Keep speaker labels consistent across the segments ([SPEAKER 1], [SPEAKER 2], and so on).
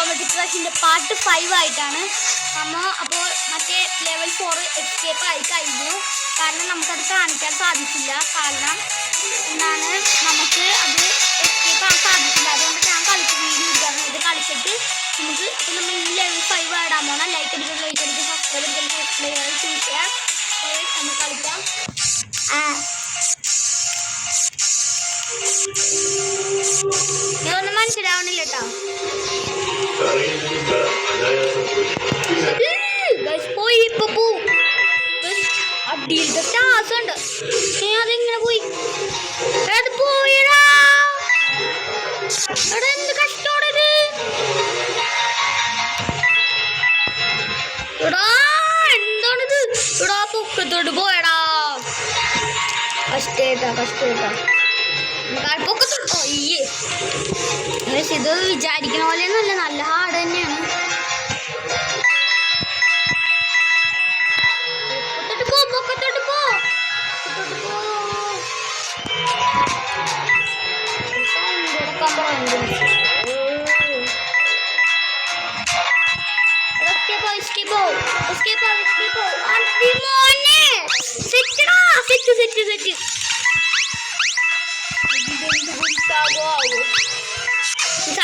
[SPEAKER 1] Geometric ക്രഷിൻ്റെ part 5 ആയിട്ടാണ് അപ്പോൾ മറ്റേ ലെവൽ 4 എസ്കേപ്പ് ആയി കഴിഞ്ഞു. കാരണം നമുക്കത് കാണിക്കാൻ സാധിച്ചില്ല. കാരണം എന്താണ് നമുക്ക് അത് എസ്കേപ്പ് ആകാൻ സാധിച്ചില്ല. അതുകൊണ്ട് ഞാൻ വീഡിയോ എടുക്കാറ്. ഇത് കളിച്ചിട്ട് നമുക്ക് ഇപ്പം നമ്മൾ ഈ ലെവൽ 5 ആയിടാൻ പോകണം. ലൈക്ക് അടിക്കുക സബ്സ്ക്രൈബ് ചെയ്യാം. നമുക്ക് കളിക്കാം. ഇതൊന്നും മനസ്സിലാവണില്ല കേട്ടോ. പോയി ഇപ്പൊ പോവും. അടിയിലത്തെ സ്റ്റാസ് ഉണ്ട്. അതെങ്ങനെ പോയി? അത് പോയടാ. എടാ എന്ത് കഷ്ടോടത്. എടാ എന്താണിത്? എടാ പൊക്കത്തോട്ട് പോയടാ. കഷ്ടേട്ടാ പൊക്കത്തോട്ടോ. അയ്യേ ഇത് വിചാരിക്കണ പോലെയൊന്നുമല്ല. നല്ല ഹാർഡ് തന്നെയാണ്. പൊക്കത്തോട്ട് പോ.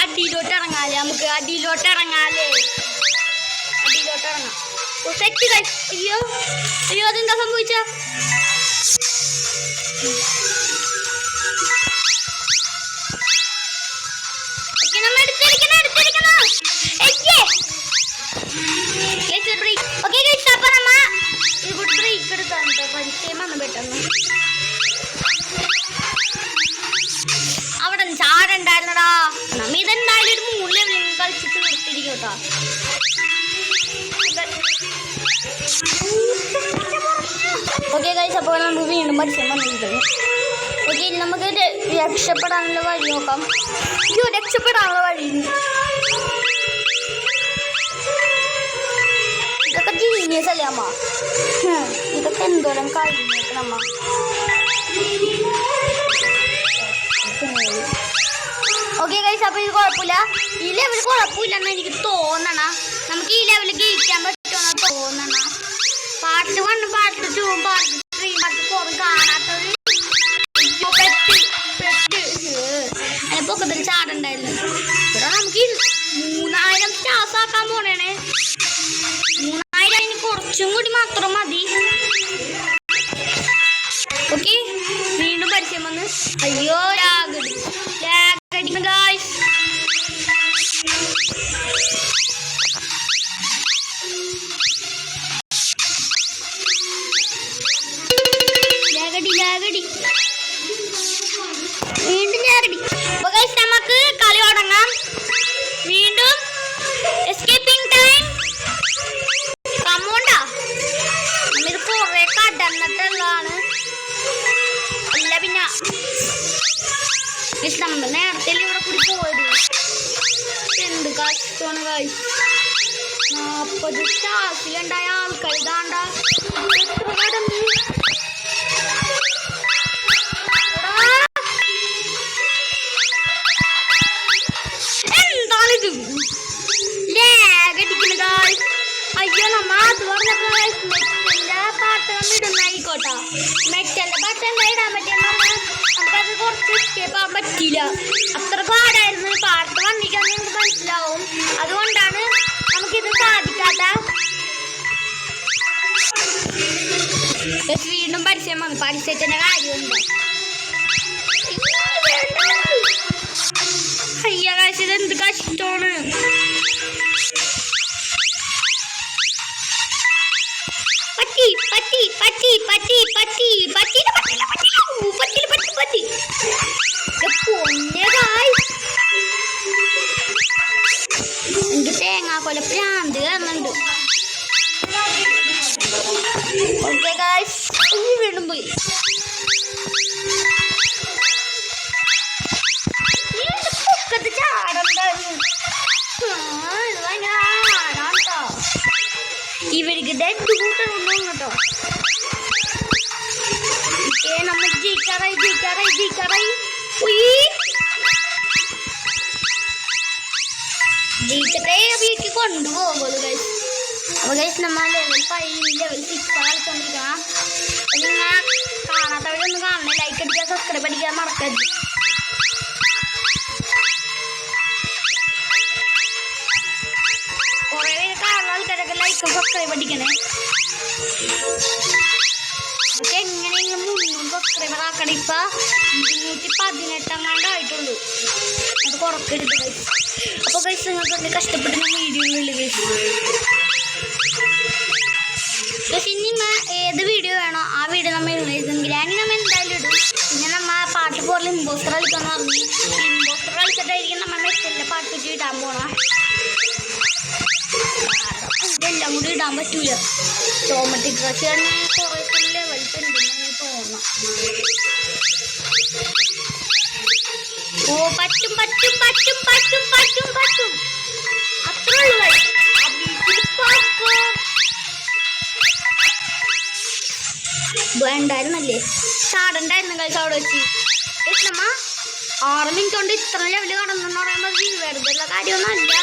[SPEAKER 1] അടിയിലോട്ട് ഇറങ്ങാല്ലേ? നമുക്ക് അടിയിലോട്ട് ഇറങ്ങാല്ലേ? അടിയിലോട്ട് ഇറങ്ങാം. സെറ്റ്. അയ്യോ അതെന്താ സംഭവിച്ച? അവിടെ ചാടുണ്ടായിരുന്നടാ. നമ്മ ഇതെന്തായാലും ഒരു 3 ലെവലിൽ കളിച്ചിട്ട് നിർത്തിയിരിക്കും കേട്ടോ. ഓക്കെ ഗൈസ്, അപ്പോൾ നമുക്ക് വീണ്ടും പരിചയം വന്നിരിക്കുന്നു. ഓക്കെ നമുക്ക് രക്ഷപ്പെടാനുള്ള വഴി നോക്കാം. രക്ഷപ്പെടാനുള്ള വഴി ഇതൊക്കെ ജീനിയസ് അല്ലേ അമ്മ? ഇതൊക്കെ എന്തോരം കഴിഞ്ഞേക്കണമ്മ. ഓക്കെ ഗൈസ്, അപ്പോൾ ഇത് കുഴപ്പമില്ല. ഈ ലെവൽ കുഴപ്പമില്ലെന്ന് എനിക്ക് തോന്നണ. നമുക്ക് ഈ ലെവലിൽ ജയിക്കാൻ പറ്റുമെന്ന് തോന്നണ. പാർട്ട് 1 പാർട്ട് 2 പാർട്ട് 3 പാർട്ട് 4 കാണാത്തവര് അതിനെ പൊക്കത്തിൽ ചാടുണ്ടായിരുന്നു. ഇവിടെ നമുക്ക് 3000 സ്റ്റാർസ് ആക്കാൻ പോണേണേ. 3000 അതിന് കുറച്ചും കൂടി മാത്രം മതി. ഓക്കെ വീണ്ടും പരിചയം വന്ന്. അയ്യോ ലാഗടിക്കുന്നു ഗായ്സ്. ലാഗടി വീണ്ടും ലാഗടി. അപ്പോൾ ഗൈസ് നമുക്ക് കളി തുടങ്ങാം. വീണ്ടും എസ്കേപ്പിംഗ് ടൈം. കമോണ്ടാ നമ്മിത് കുറേ കടന്നിട്ടുള്ളതാണ്. അല്ല പിന്നെ നമ്മൾ നേരത്തെ ഇവിടെ കൂടി പോയത്. എന്ത് കഷ്ടമാണ് ഗൈസ്. 40 സ്റ്റാർസിലുണ്ടായ ആൾക്കാർ ഇതാണ്ട കടന്ന്. എന്താണിത്? ലാഗടിക്കുന്നു ഗൈസ്. അയ്യോ നമ്മ അത് പറഞ്ഞപ്പോൾ മെറ്റലിൻ്റെ പാട്ട് നമ്മൾ ഇടുന്നായിക്കോട്ടെ. മെറ്റലിൻ്റെ പാട്ട് എന്താ ഇടാൻ പറ്റിയെന്ന് പറഞ്ഞാൽ നമുക്കത് കുറച്ച് എസ്കേപ്പ് ആകാൻ പറ്റിയില്ല. അത്ര പാടായിരുന്നു. പാട്ട് വന്നിക്കാൻ നിങ്ങൾക്ക് മനസ്സിലാവും. അതുകൊണ്ടാണ് നമുക്കിത് സാധിക്കാത്ത. വീണ്ടും പരിചയം വന്നു. പരിചയത്തിൻ്റെ കാര്യമുണ്ട്. അയ്യ കാശ് ഇതെന്ത് കഷ്ടമാണ്. എനിക്ക് തേങ്ങാക്കൊല പ്രാന്ത് കയറുന്നുണ്ട്. ഓക്കെ ഗായ്സ്, വീണ്ടും പോയി. ചാടണ്ടായിരുന്നു. ഇവർക്ക് ഡെഡ് കൂട്ടൊന്നും കേട്ടോ. നമ്മൾ ജയിക്കാറായി. ജയിച്ചിട്ടേ വീട്ടിൽ കൊണ്ടുപോകുള്ളൂ ഗൈസ്. അപ്പോൾ ഗൈസ് നമ്മൾ ലെവൽ 5 ലെവൽ 6 കളിച്ചോണ്ടിരിക്കണം. അപ്പോൾ നിങ്ങൾ കാണാത്തവരൊന്നും കാണണേ, ലൈക്ക് അടിക്കാൻ സബ്സ്ക്രൈബ് അടിക്കാൻ മറക്കരുത്. കുറേ പേര് കാണുന്ന ആൾക്കാരൊക്കെ ലൈക്കും സബ്സ്ക്രൈബ് അടിക്കണേ. നമുക്ക് എങ്ങനെയെങ്കിലും 300 സബ്സ്ക്രൈബർ ആക്കണം. ഇപ്പം 218 ആയിട്ടുള്ളൂ. അത് കുറക്കരുത് ഗൈസ്. അപ്പോൾ ഗൈസ് നിങ്ങൾക്ക് കഷ്ടപ്പെട്ട് ഞാൻ വീഡിയോയിലുള്ളൂ ഗൈസ്. പക്ഷെ ഇനി ഏത് വീഡിയോ വേണോ ആ വീഡിയോ നമ്മൾ ഇടുന്നെങ്കിൽ നമ്മൾ എന്തായാലും ഇടും. പിന്നെ നമ്മൾ പാട്ട് പോലെ ഇമ്പോസ്റ്റർ കളിക്കാന്ന് പറഞ്ഞു. ഇമ്പോസ്റ്റർ കളിച്ചിട്ടായിരിക്കും നമ്മൾ മെറ്റലിൻ്റെ പാട്ട് വെച്ച് ഇടാൻ പോകണം. ഇതെല്ലാം കൂടി ഇടാൻ പറ്റൂല. ടോമാറ്റിക് ക്രഷ് തന്നെ കുറേ ലെവൽസ് ഉണ്ടെന്ന് തോന്നാം. ഓ പറ്റും പറ്റും പറ്റും പറ്റും പറ്റും പറ്റും അത്രേ ഉള്ളൂ. വേണ്ടായിരുന്നല്ലേ, ചാടണ്ടായിരുന്നു കഴിച്ച് അവിടെ വെച്ച്. നമ്മ 6 മിനിറ്റ് കൊണ്ട് ഇത്ര ലെവല് കടന്നെന്ന് പറയുമ്പോൾ വെറുതെയുള്ള കാര്യമൊന്നുമല്ല.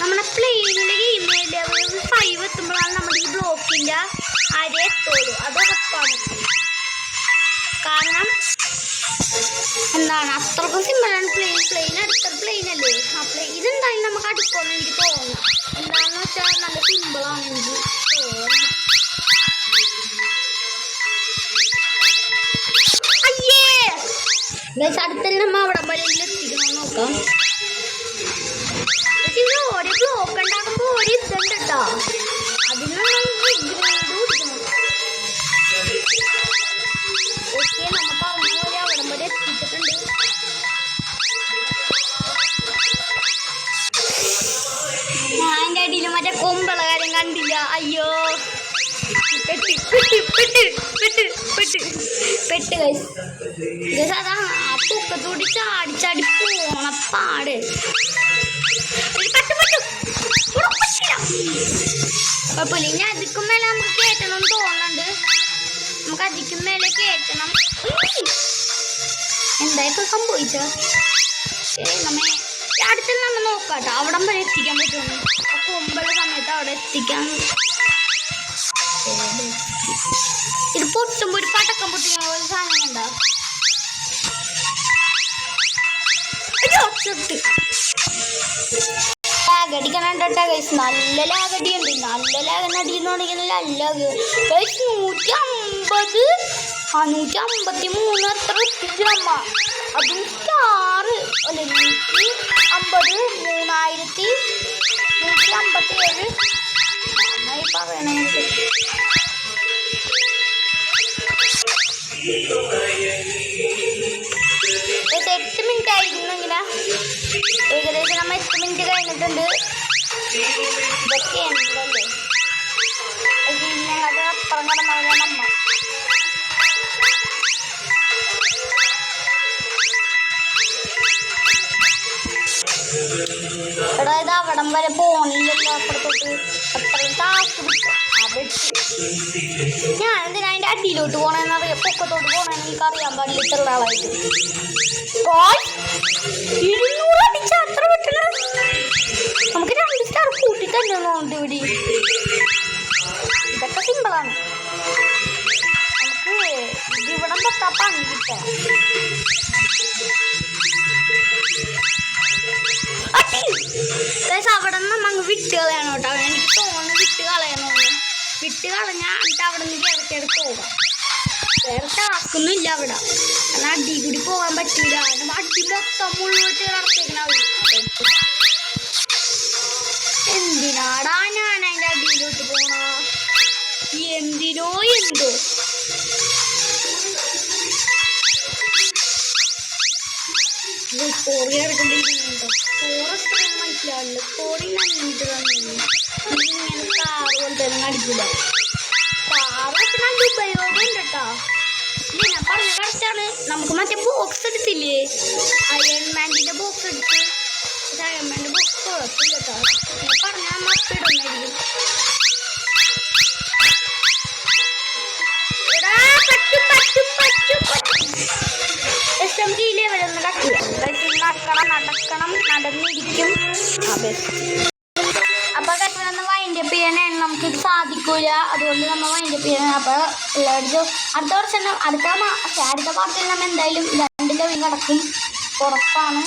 [SPEAKER 1] നമ്മുടെ പ്ലെയിനിൽ ഗെയിം ലെവൽ 5 എത്തുമ്പോഴാണ് നമ്മുടെ ഈ ബ്ലോക്കിൻ്റെ അര എത്തുള്ളൂ. അത് ഉറപ്പാണ്. കാരണം എന്താണ് അത്രക്കും സിമ്പിളാണ്. പ്ലെയിൻ അടുത്തൊരു പ്ലെയിൻ അല്ലേ. ആ പ്ലെയിൻ ഇതെന്തായാലും നമുക്ക് അടുക്കുമെന്ന് എനിക്ക് തോന്നുന്നു. എന്താണെന്ന് വെച്ചാൽ നല്ല സിമ്പിളാണ് എനിക്ക് തോന്നുന്നു. അടുത്തന്നെ നമ്മ അവിടെ വരെയെങ്കിലും എത്തിക്കണം നോക്കാം. പക്ഷെ ഇത് ഓരോ ബ്ലോക്ക് ഉണ്ടാക്കുമ്പോൾ ഓരോ ഇതുണ്ട് കേട്ടോ. അതിനുള്ള ഓക്കെ നമ്മ പറഞ്ഞ പോലെ അവിടെ വരെ എത്തിച്ചിട്ടുണ്ട്. അതിൻ്റെ അടിയിൽ മറ്റേ കൊമ്പുള്ള കാര്യം കണ്ടില്ല. അയ്യോ പെട്ട് പെട്ട് പെട്ട് പെട്ട് പെട്ട് പെട്ട് ഗൈസ്. അതാ ആ പൊക്കത്തോടി ചാടി ചാടി പോണ പാട്. കുഴപ്പമില്ല. ഇനി അതിക്കും മേലെ നമുക്ക് കയറ്റണം എന്ന് തോന്നുന്നുണ്ട്. നമുക്ക് അതിക്കും മേലെ കയറ്റണം. എന്തായിപ്പോ സംഭവിച്ചോ? നമ്മ അടുത്തുള്ള നമ്മൾ നോക്കാട്ടോ അവിടം വരെ എത്തിക്കാൻ പറ്റുന്നു. ആ കൊമ്പുള്ള സമയത്ത് അവിടെ എത്തിക്കാൻ. ഇത് പൊട്ടുമ്പോ ഒരു പടക്കം പൊട്ടിക്കുന്ന പോലെ സാധനം കണ്ടോ? ലാഗടിക്കണ ഗൈസ്. നല്ല ലാഗടിയുണ്ട്. നല്ല ലാഗടിക്കുന്നുണ്ടെങ്കിൽ നല്ല ഗൈസ് 150 153 എത്ര എത്തിച്ചു നമ്മ. അതും സ്റ്റാർ അല്ലെ 150 3157 നന്നായി പറയണേ. 8 മിനിറ്റ് ആയിരിക്കുന്നു. ഇങ്ങനെ ഏകദേശം നമ്മൾ 8 മിനിറ്റ് കഴിഞ്ഞിട്ടുണ്ട്. ഇതൊക്കെ ഉണ്ടല്ലേ ഞങ്ങളുടെ അപ്പുറം കടന്നവരെ നമ്മ. എടാ ഇത് അവിടം വരെ പോണില്ലല്ലോ. അപ്പുറത്തോട്ട് അത്രയും ടാസ്ക് ഞാനെന്തിനാ അതിൻ്റെ അടിയിലോട്ട് പോകണമെന്ന് അറിയാം. പൊക്കത്തോട്ട് പോകണമെന്ന് എനിക്ക് അറിയാൻ പാടില്ല. ഇത്ര ആളായിട്ട് 200 അടിച്ച അത്ര പറ്റണ. നമുക്ക് 2 സ്റ്റാർ കൂട്ടി തന്നെ തോന്നുന്നുണ്ട് ഇവിടെ. ഇതൊക്കെ സിമ്പിളാണ്. നമുക്ക് ഇതിവിടം തൊട്ടാ പണി കിട്ടാം. അവിടെ നിന്ന് അങ്ങ് വിട്ട് കളയണം കേട്ടോ. എനിക്ക് തോന്നുന്നു വിട്ട് കളയണമെന്ന്. വിട്ട് കളഞ്ഞാൽ എന്നിട്ട് അവിടെ നിന്ന് ഇടയ്ക്കിടയ്ക്ക് പോകാം. വേറെ ടാസ്കൊന്നും ഇല്ല അവിടെ. എന്നാൽ അടി കൂടി പോകാൻ പറ്റില്ല. അടി മൊത്തം മുഴുവൻ ഇറക്കിക്കണം അവർ. എന്തിനാടാ ഞാൻ അതിൻ്റെ അടിയിലോട്ട് പോണ? എന്തിനോ എന്തോ. സ്കോറി ഇറക്കൊണ്ടിരിക്കുന്നുണ്ടോ? സ്കോർ എത്രയും മനസ്സിലാവില്ല. സ്കോറിൽ അൺലിമിറ്റഡ് ഇങ്ങനെ കാറ് പോലത്തെ ഒന്നും അടിക്കില്ല. കാറ് വെച്ച് നല്ല ഉപയോഗം ഉണ്ട് കേട്ടോ. ഇല്ല ഞാൻ പറഞ്ഞ കറക്റ്റാണ്. നമുക്ക് മറ്റേ ബോക്സ് എടുത്തില്ലേ, അയൺമാൻ്റെ ബോക്സ് എടുത്ത്. പക്ഷെ അയൺമാൻ്റെ ബോക്സ് കുഴപ്പമില്ല കേട്ടോ. ഞാൻ പറഞ്ഞാൽ നമ്മൾ അപ്പിടുന്നായിരിക്കും. SMG ലെവലൊന്നും കട്ടില്ല. നടക്കണം നമ്മ നടക്കണം, നടന്നിരിക്കും. അപ്പൊ കെട്ടിടന്ന് വൈൻഡപ്പ് ചെയ്യാനാണ് നമുക്കിത് സാധിക്കൂല, അതുകൊണ്ട് നമ്മൾ വൈൻഡപ്പ് ചെയ്യണം. അപ്പൊ അടുത്ത വർഷം അടുത്ത പാർട്ടിയിൽ നമ്മൾ എന്തായാലും 2 ലെവൽ കിടക്കും, ഉറപ്പാണ്.